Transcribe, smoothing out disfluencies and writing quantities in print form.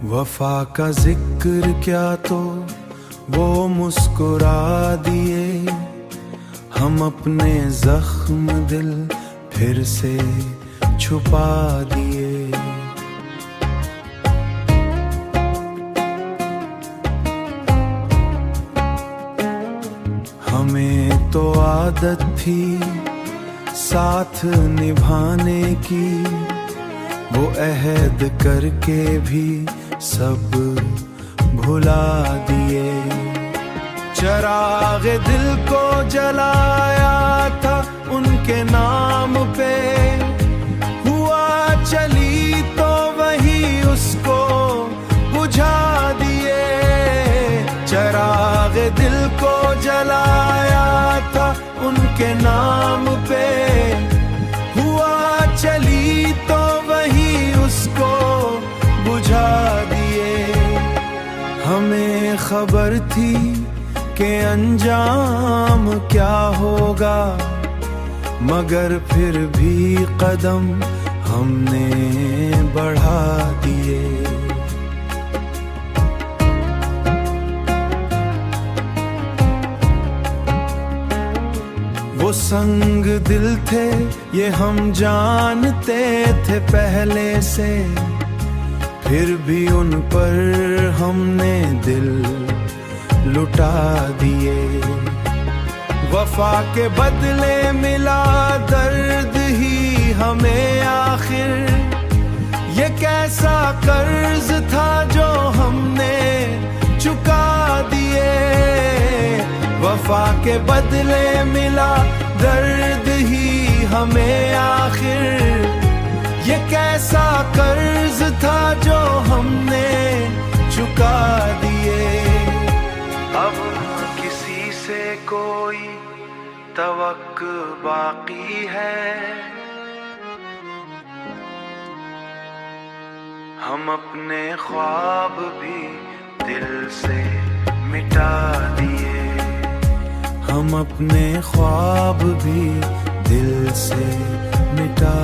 वफा का जिक्र क्या तो वो मुस्कुरा दिए, हम अपने जख्म दिल फिर से छुपा दिए। हमें तो आदत थी साथ निभाने की, वो अहद करके भी सब भुला दिए। चिराग दिल को जलाया था उनके नाम पे, हुआ चली तो वही उसको बुझा दिए। चिराग दिल को जलाया था उनके नाम पे, हुआ चली तो वही उसको बुझा दिए। हमें खबर थी कि अंजाम क्या होगा, मगर फिर भी कदम हमने बढ़ा दिए। वो संग दिल थे ये हम जानते थे पहले से, फिर भी उन पर हमने दिल लुटा दिए। वफा के बदले मिला दर्द ही हमें आखिर, ये कैसा कर्ज था जो हमने चुका दिए। वफा के बदले मिला दर्द ही हमें आखिर, ये कैसा कर्ज था जो हमने चुका दिए। अब किसी से कोई तवक्को बाकी है, हम अपने ख्वाब भी दिल से मिटा दिए। हम अपने ख्वाब भी दिल से मिटा